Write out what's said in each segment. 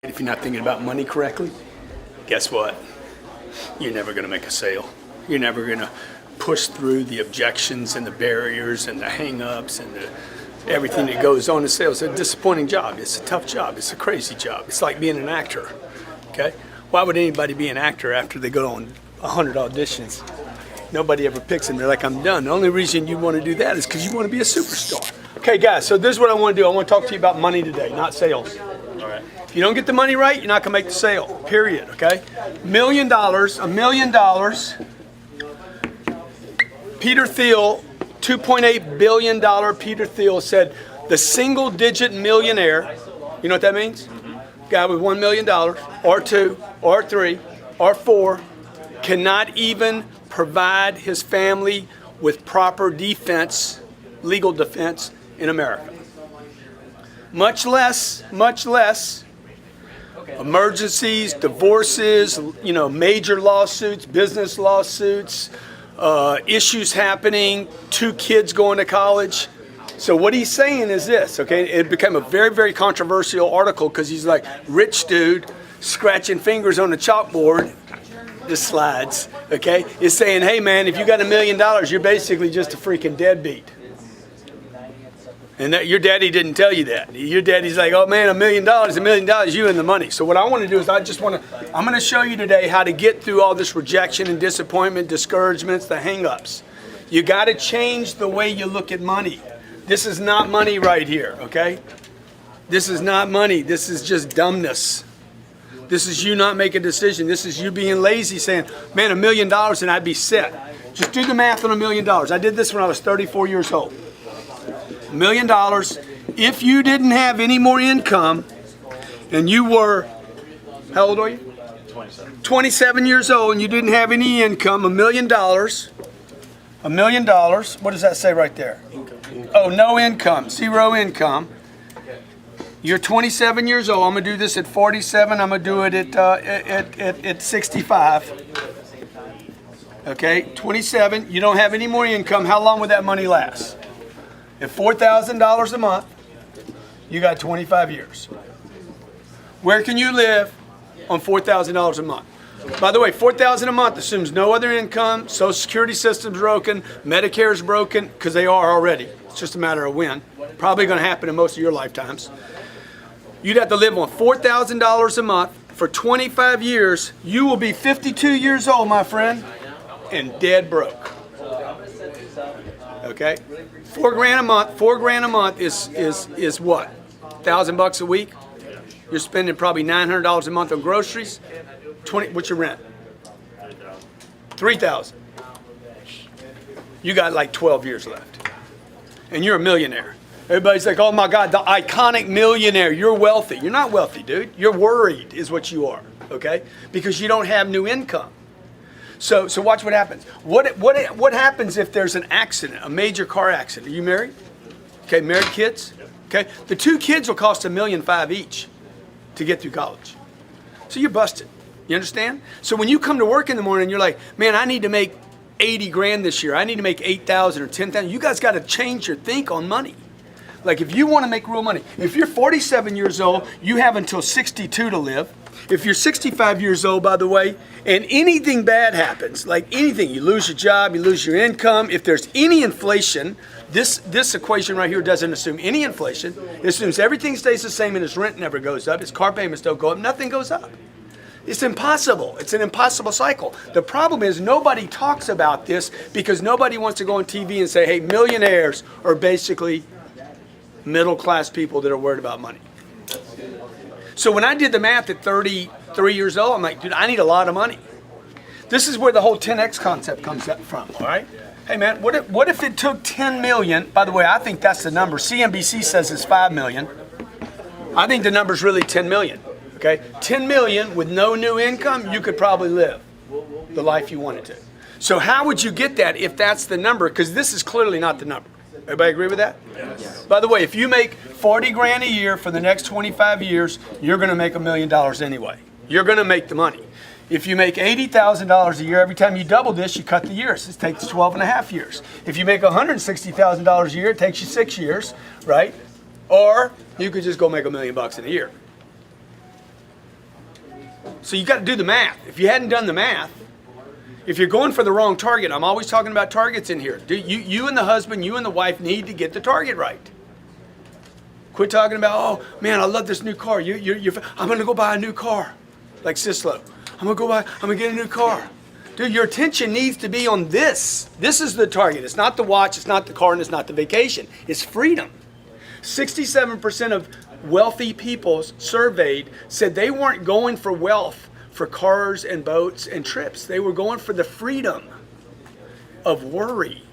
If you're not thinking about money correctly, guess what? You're never going to make a sale. You're never going to push through the objections and the barriers and the hang-ups and everything that goes on in sales. It's a disappointing job. It's a tough job. It's a crazy job. It's like being an actor, okay? Why would anybody be an actor after they go on 100 auditions? Nobody ever picks them. They're like, I'm done. The only reason you want to do that is because you want to be a superstar. Okay, guys, so this is what I want to do. I want to talk to you about money today, not sales. All right. If you don't get the money right, you're not going to make the sale, period, okay? $1 million. Peter Thiel, $2.8 billion Peter Thiel said the single-digit millionaire, you know what that means? Guy with $1 million, or two, or three, or four, cannot even provide his family with proper defense, legal defense in America. Much less emergencies, divorces, major lawsuits, business lawsuits, issues happening, 2 kids going to college. So what he's saying is this, okay? It became a very, very controversial article because he's like, rich dude scratching fingers on the chalkboard, the slides, okay? Is saying, hey man, if you got $1 million, you're basically just a freaking deadbeat. And that your daddy didn't tell you that. Your daddy's like, oh man, $1 million, you and the money. So what I want to do is I'm going to show you today how to get through all this rejection and disappointment, discouragements, the hang-ups. You got to change the way you look at money. This is not money right here, okay? This is not money. This is just dumbness. This is you not making a decision. This is you being lazy saying, man, $1 million and I'd be set. Just do the math on $1 million. I did this when I was 34 years old. $1 million. If you didn't have any more income and you were, how old are you? 27 years old and you didn't have any income, $1 million. $1 million. What does that say right there? Oh, no income, 0 income. You're 27 years old. I'm going to do this at 47. I'm going to do it at 65. Okay, 27. You don't have any more income. How long would that money last? At $4,000 a month, you got 25 years. Where can you live on $4,000 a month? By the way, $4,000 a month assumes no other income, Social Security system's broken, Medicare is broken, because they are already. It's just a matter of when. Probably going to happen in most of your lifetimes. You'd have to live on $4,000 a month for 25 years. You will be 52 years old, my friend, and dead broke. Okay? $4,000 a month. $4,000 a month is what? $1,000 a week. You're spending probably $900 a month on groceries. What's your rent? $3,000. You got like 12 years left, and you're a millionaire. Everybody's like, oh my God, the iconic millionaire. You're wealthy. You're not wealthy, dude. You're worried, is what you are. Okay? Because you don't have new income. So watch what happens. What happens if there's an accident, a major car accident? Are you married? Okay, married kids? Okay, the 2 kids will cost $1.5 million each to get through college. So you're busted. You understand? So when you come to work in the morning, you're like, man, I need to make 80 grand this year. I need to make 8,000 or 10,000. You guys got to change your think on money. Like if you want to make real money, if you're 47 years old, you have until 62 to live. If you're 65 years old, by the way, and anything bad happens, like anything, you lose your job, you lose your income, if there's any inflation, this equation right here doesn't assume any inflation. It assumes everything stays the same and his rent never goes up, his car payments don't go up, nothing goes up. It's impossible. It's an impossible cycle. The problem is nobody talks about this because nobody wants to go on TV and say, hey, millionaires are basically middle-class people that are worried about money. So when I did the math at 33 years old, I'm like, dude, I need a lot of money. This is where the whole 10X concept comes up from, all right? Hey, man, what if it took 10 million? By the way, I think that's the number. CNBC says it's 5 million. I think the number's really 10 million, okay? 10 million with no new income, you could probably live the life you wanted to. So how would you get that if that's the number? Because this is clearly not the number. Everybody agree with that? Yes. By the way, if you make 40 grand a year for the next 25 years, you're going to make $1 million anyway. You're going to make the money. If you make $80,000 a year, every time you double this, you cut the years. It takes 12 and a half years. If you make $160,000 a year, it takes you 6 years, right? Or you could just go make $1 million in a year. So you got to do the math. If you hadn't done the math, if you're going for the wrong target, I'm always talking about targets in here. You and the husband, you and the wife need to get the target right. Quit talking about, oh man, I love this new car. I'm going to go buy a new car, like Sislo. I'm going to get a new car. Dude, your attention needs to be on this. This is the target. It's not the watch, it's not the car, and it's not the vacation. It's freedom. 67% of wealthy people surveyed said they weren't going for wealth for cars and boats and trips. They were going for the freedom of worry,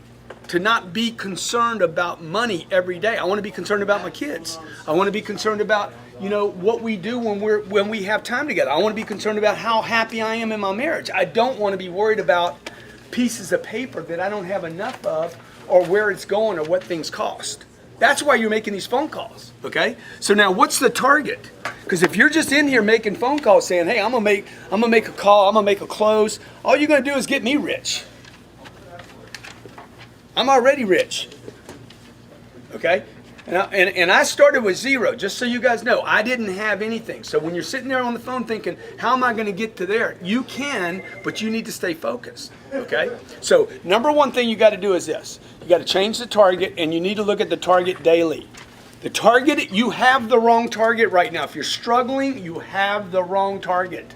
to not be concerned about money every day. I want to be concerned about my kids. I want to be concerned about, what we do when we have time together. I want to be concerned about how happy I am in my marriage. I don't want to be worried about pieces of paper that I don't have enough of, or where it's going, or what things cost. That's why you're making these phone calls, okay? So now what's the target? Because if you're just in here making phone calls saying, hey, I'm gonna make a call, I'm gonna make a close, all you're gonna do is get me rich. I'm already rich, okay? And I started with zero, just so you guys know. I didn't have anything. So when you're sitting there on the phone thinking, how am I gonna get to there? You can, but you need to stay focused, okay? So number one thing you gotta do is this. You gotta change the target, and you need to look at the target daily. The target, you have the wrong target right now. If you're struggling, you have the wrong target.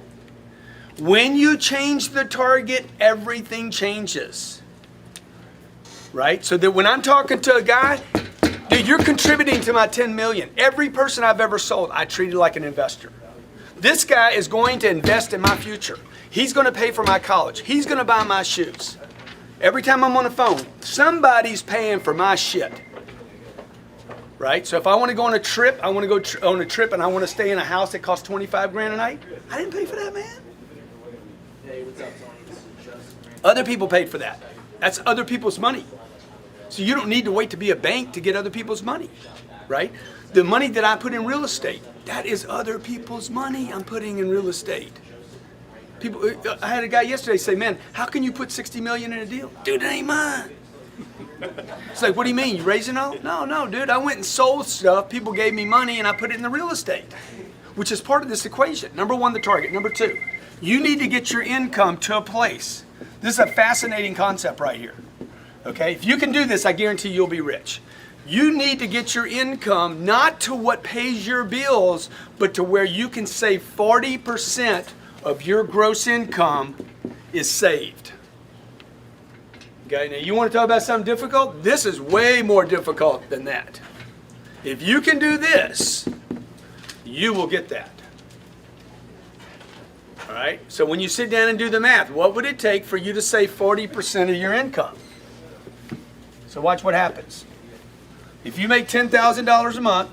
When you change the target, everything changes. Right? So that when I'm talking to a guy, dude, you're contributing to my 10 million. Every person I've ever sold, I treated like an investor. This guy is going to invest in my future. He's going to pay for my college. He's going to buy my shoes. Every time I'm on the phone, somebody's paying for my shit. Right? So if I want to go on a trip, I want to go on a trip and I want to stay in a house that costs 25 grand a night. I didn't pay for that, man. Hey, what's up, Tony? Other people paid for that. That's other people's money. So you don't need to wait to be a bank to get other people's money, right? The money that I put in real estate, that is other people's money I'm putting in real estate. I had a guy yesterday say, man, how can you put 60 million in a deal? Dude, it ain't mine. It's like, what do you mean? You raising all? No, dude. I went and sold stuff. People gave me money and I put it in the real estate, which is part of this equation. Number one, the target. Number two, you need to get your income to a place. This is a fascinating concept right here. Okay? If you can do this, I guarantee you'll be rich. You need to get your income not to what pays your bills, but to where you can save 40% of your gross income is saved. Okay, now you want to talk about something difficult? This is way more difficult than that. If you can do this, you will get that. All right? So when you sit down and do the math, what would it take for you to save 40% of your income? So watch what happens. If you make $10,000 a month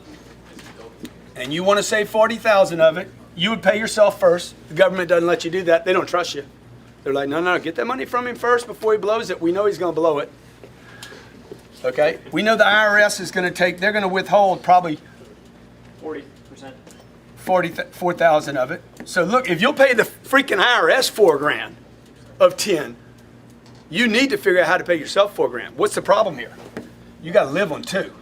and you want to save $40,000 of it, you would pay yourself first. The government doesn't let you do that. They don't trust you. They're like, no, get that money from him first before he blows it. We know he's going to blow it. Okay? We know the IRS is going to they're going to withhold probably 40%. 4,000 of it. So look, if you'll pay the freaking IRS $4,000 of 10, you need to figure out how to pay yourself $4,000. What's the problem here? You got to live on 2.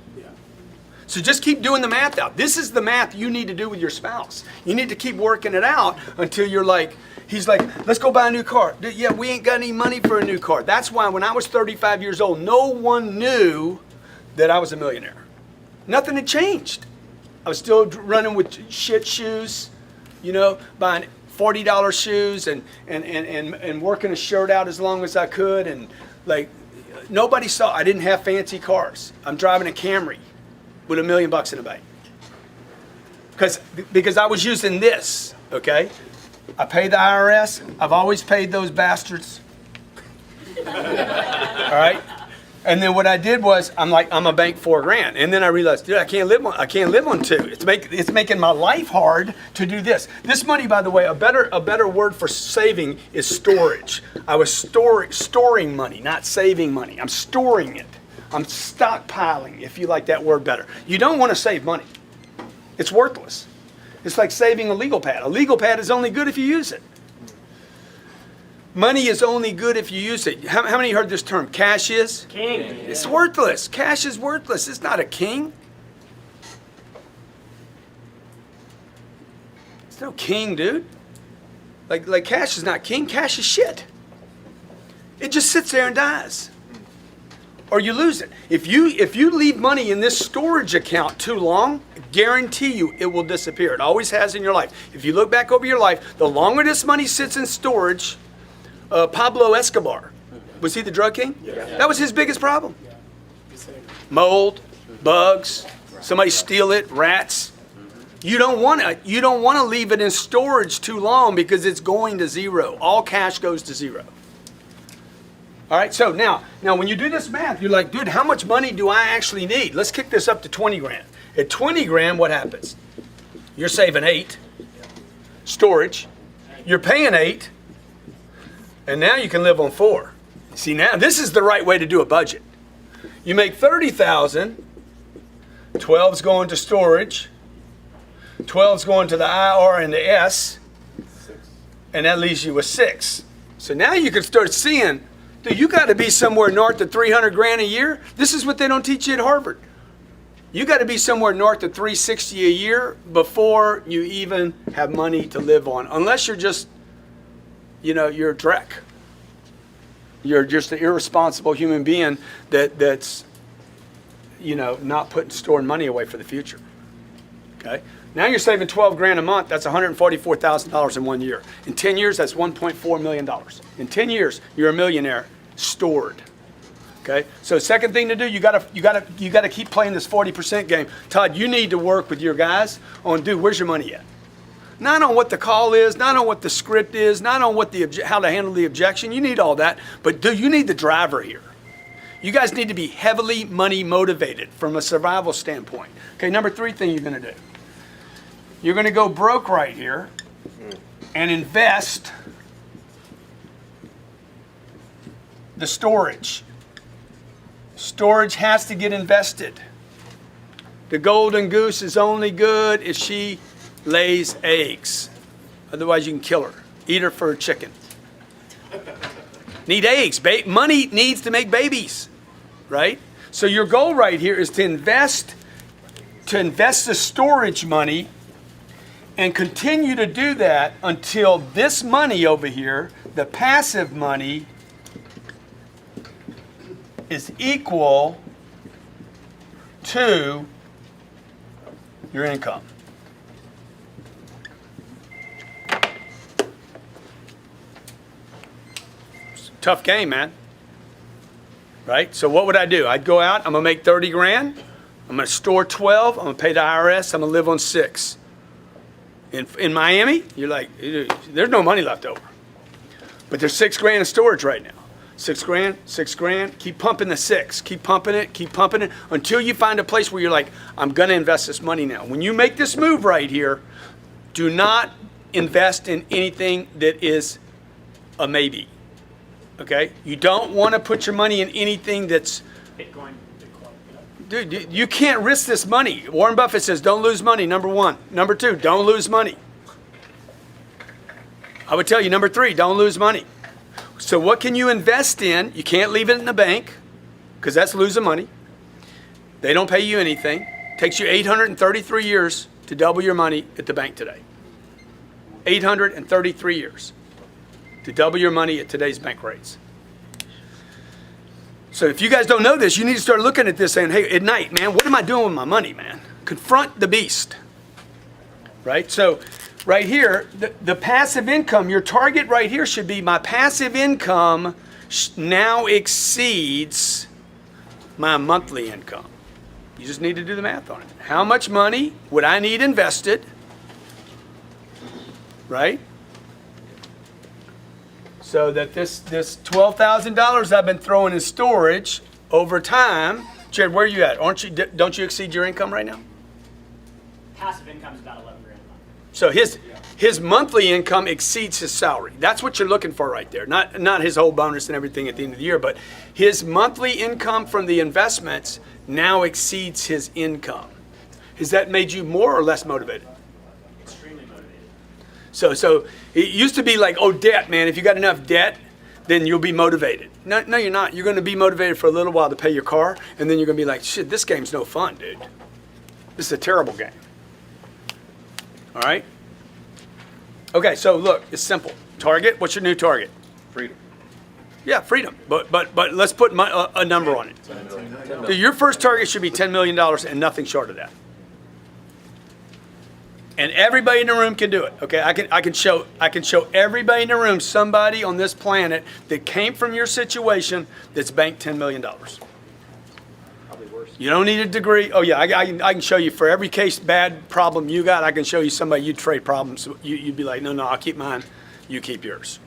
So just keep doing the math out. This is the math you need to do with your spouse. You need to keep working it out until you're like, he's like, let's go buy a new car. Yeah, we ain't got any money for a new car. That's why when I was 35 years old, no one knew that I was a millionaire. Nothing had changed. I was still running with shit shoes, buying $40 shoes and working a shirt out as long as I could. And like, nobody saw, I didn't have fancy cars. I'm driving a Camry with $1 million in the bank. Because I was using this, okay? I pay the IRS. I've always paid those bastards. All right? And then what I did was, I'm a bank $4,000. And then I realized, dude, I can't live on 2. It's making my life hard to do this. This money, by the way, a better word for saving is storage. I was storing money, not saving money. I'm storing it. I'm stockpiling, if you like that word better. You don't want to save money. It's worthless. It's like saving a legal pad. A legal pad is only good if you use it. Money is only good if you use it. How many heard this term? Cash is? King. It's worthless. Cash is worthless. It's not a king. It's no king, dude. Like cash is not king. Cash is shit. It just sits there and dies. Or you lose it. If you leave money in this storage account too long, guarantee you it will disappear. It always has in your life. If you look back over your life, the longer this money sits in storage, Pablo Escobar, was he the drug king? Yeah. That was his biggest problem. Mold, bugs, somebody steal it, rats. You don't want to leave it in storage too long because it's going to zero. All cash goes to zero. All right, so now when you do this math, you're like, dude, how much money do I actually need? Let's kick this up to 20 grand. At 20 grand, what happens? You're saving 8. Storage. You're paying 8. And now you can live on 4. See, now this is the right way to do a budget. You make 30,000. 12's going to storage. 12's going to the IR and the S. And that leaves you with 6. So now you can start seeing, dude, you got to be somewhere north of 300 grand a year. This is what they don't teach you at Harvard. You got to be somewhere north of 360 a year before you even have money to live on. Unless you're just, you're a dreck. You're just an irresponsible human being that's, not storing money away for the future. Okay? Now you're saving 12 grand a month. That's $144,000 in 1 year. In 10 years, that's $1.4 million. In 10 years, you're a millionaire stored. Okay? So second thing to do, you gotta keep playing this 40% game. Todd, you need to work with your guys on, dude, where's your money at? Not on what the call is, not on what the script is, not on what how to handle the objection. You need all that, but dude, you need the driver here. You guys need to be heavily money motivated from a survival standpoint. Okay, number 3 thing you're gonna do. You're gonna go broke right here and invest the storage. Storage has to get invested. The golden goose is only good if she lays eggs. Otherwise, you can kill her. Eat her for a chicken. Need eggs. Money needs to make babies, right? So your goal right here is to invest the storage money and continue to do that until this money over here, the passive money, is equal to your income. Tough game, man. Right? So what would I do? I'd go out, I'm gonna make 30 grand, I'm gonna store 12, I'm gonna pay the IRS, I'm gonna live on 6. In Miami, you're like, there's no money left over. But there's 6 grand in storage right now. 6 grand, keep pumping the 6, keep pumping it until you find a place where you're like, I'm gonna invest this money now. When you make this move right here, do not invest in anything that is a maybe. Okay? You don't want to put your money in anything that's Bitcoin. Dude, you can't risk this money. Warren Buffett says don't lose money, number 1. Number 2, don't lose money. I would tell you, number 3, don't lose money. So what can you invest in? You can't leave it in the bank because that's losing money. They don't pay you anything. It takes you 833 years to double your money at the bank today. 833 years to double your money at today's bank rates. So if you guys don't know this, you need to start looking at this saying, hey, at night, man, what am I doing with my money, man? Confront the beast, right? So right here, the passive income, your target right here should be my passive income now exceeds my monthly income. You just need to do the math on it. How much money would I need invested, right? So that this $12,000 I've been throwing in storage over time, Jared, where are you at? Don't you exceed your income right now? Passive income is about 11 grand a month. So his monthly income exceeds his salary. That's what you're looking for right there. Not his whole bonus and everything at the end of the year, but his monthly income from the investments now exceeds his income. Has that made you more or less motivated? Extremely motivated. So it used to be like, oh, debt, man. If you got enough debt, then you'll be motivated. No, you're not. You're going to be motivated for a little while to pay your car, and then you're going to be like, shit, this game's no fun, dude. This is a terrible game. All right? Okay, so look, it's simple. Target, what's your new target? Freedom. Yeah, freedom. But let's put a number on it. Dude, your first target should be $10 million and nothing short of that. And everybody in the room can do it. Okay, I can show everybody in the room somebody on this planet that came from your situation that's banked $10 million. Probably worse. You don't need a degree. Oh yeah, I can show you for every case bad problem you got. I can show you somebody you'd trade problems. You'd be like, no, I'll keep mine. You keep yours.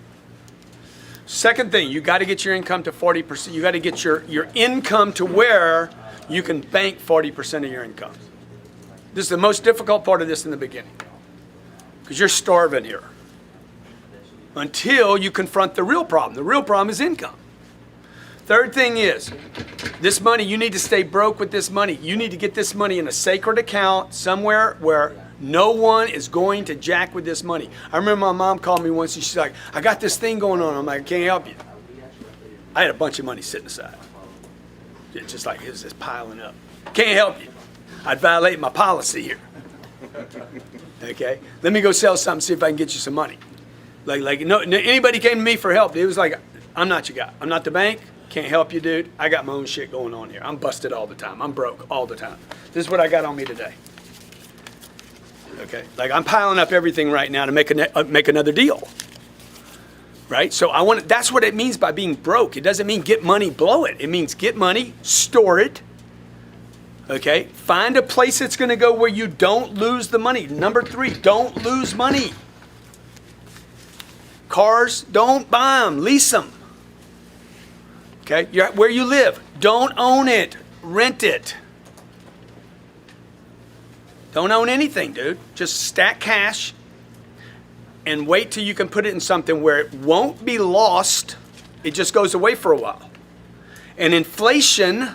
Second thing, you got to get your income to 40%. You got to get your income to where you can bank 40% of your income. This is the most difficult part of this in the beginning, because you're starving here until you confront the real problem. The real problem is income. Third thing is, this money, you need to stay broke with this money. You need to get this money in a sacred account somewhere where no one is going to jack with this money. I remember my mom called me once and she's like, I got this thing going on. I'm like, can't help you. I had a bunch of money sitting aside. It's just like, it's just piling up. Can't help you. I'd violate my policy here. Okay? Let me go sell something, see if I can get you some money. No, anybody came to me for help, it was like, I'm not your guy. I'm not the bank. Can't help you, dude. I got my own shit going on here. I'm busted all the time. I'm broke all the time. This is what I got on me today. Okay? Like, I'm piling up everything right now to make another deal. Right? So that's what it means by being broke. It doesn't mean get money, blow it. It means get money, store it. Okay? Find a place that's going to go where you don't lose the money. Number 3, don't lose money. Cars, don't buy them. Lease them. Okay? Where you live, don't own it. Rent it. Don't own anything, dude. Just stack cash and wait till you can put it in something where it won't be lost. It just goes away for a while. And inflation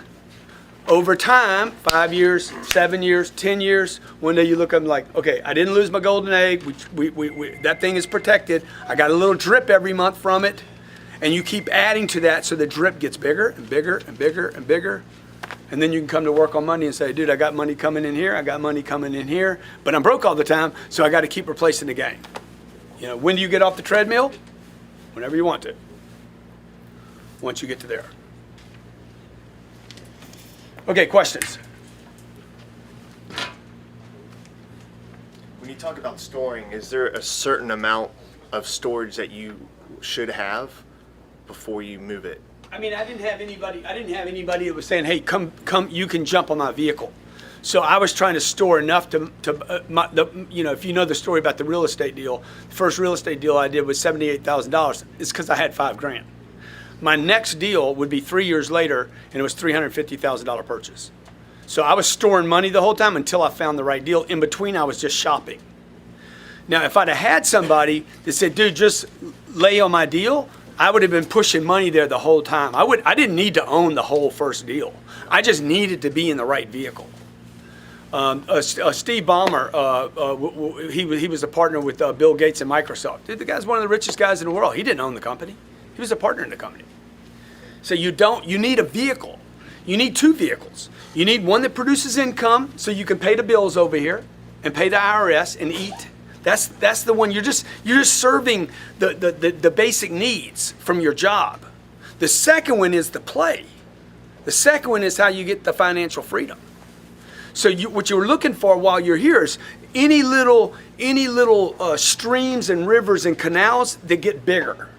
over time, 5 years, 7 years, 10 years, one day you look up and like, okay, I didn't lose my golden egg. That thing is protected. I got a little drip every month from it. And you keep adding to that so the drip gets bigger and bigger and bigger and bigger. And then you can come to work on Monday and say, dude, I got money coming in here. I got money coming in here. But I'm broke all the time, so I got to keep replacing the game. You know, when do you get off the treadmill? Whenever you want to. Once you get to there. Okay, questions? When you talk about storing, is there a certain amount of storage that you should have before you move it? I mean, I didn't have anybody that was saying, hey, come, you can jump on my vehicle. So I was trying to store enough if you know the story about the real estate deal, the first real estate deal I did was $78,000. It's because I had $5,000. My next deal would be 3 years later, and it was $350,000 purchase. So I was storing money the whole time until I found the right deal. In between, I was just shopping. Now, if I'd have had somebody that said, dude, just lay on my deal, I would have been pushing money there the whole time. I didn't need to own the whole first deal. I just needed to be in the right vehicle. Steve Ballmer, he was a partner with Bill Gates and Microsoft. Dude, the guy's one of the richest guys in the world. He didn't own the company. He was a partner in the company. So you need a vehicle. You need 2 vehicles. You need one that produces income so you can pay the bills over here and pay the IRS and eat. That's the one. You're just serving the basic needs from your job. The second one is the play. The second one is how you get the financial freedom. So what you're looking for while you're here is any little streams and rivers and canals that get bigger.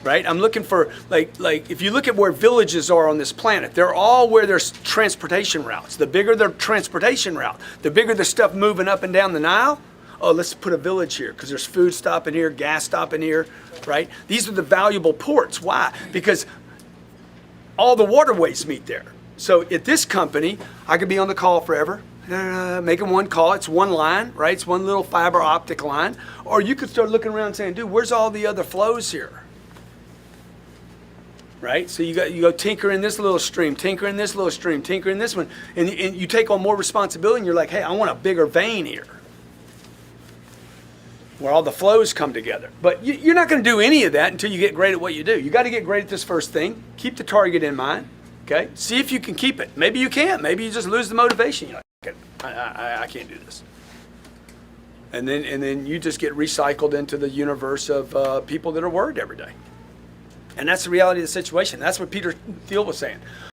Right? I'm looking for like if you look at where villages are on this planet, they're all where there's transportation routes. The bigger the transportation route, the bigger the stuff moving up and down the Nile. Oh, let's put a village here because there's food stopping here, gas stopping here, right? These are the valuable ports. Why? Because all the waterways meet there. So at this company, I could be on the call forever, making one call. It's one line, right? It's one little fiber optic line. Or you could start looking around saying, dude, where's all the other flows here? Right? So you go tinker in this little stream, tinker in this little stream, tinker in this one, and you take on more responsibility and you're like, hey, I want a bigger vein here where all the flows come together. But you're not going to do any of that until you get great at what you do. You got to get great at this first thing. Keep the target in mind. Okay? See if you can keep it. Maybe you can't. Maybe you just lose the motivation. You're like, I can't do this. And then you just get recycled into the universe of people that are worried every day. And that's the reality of the situation. That's what Peter Thiel was saying.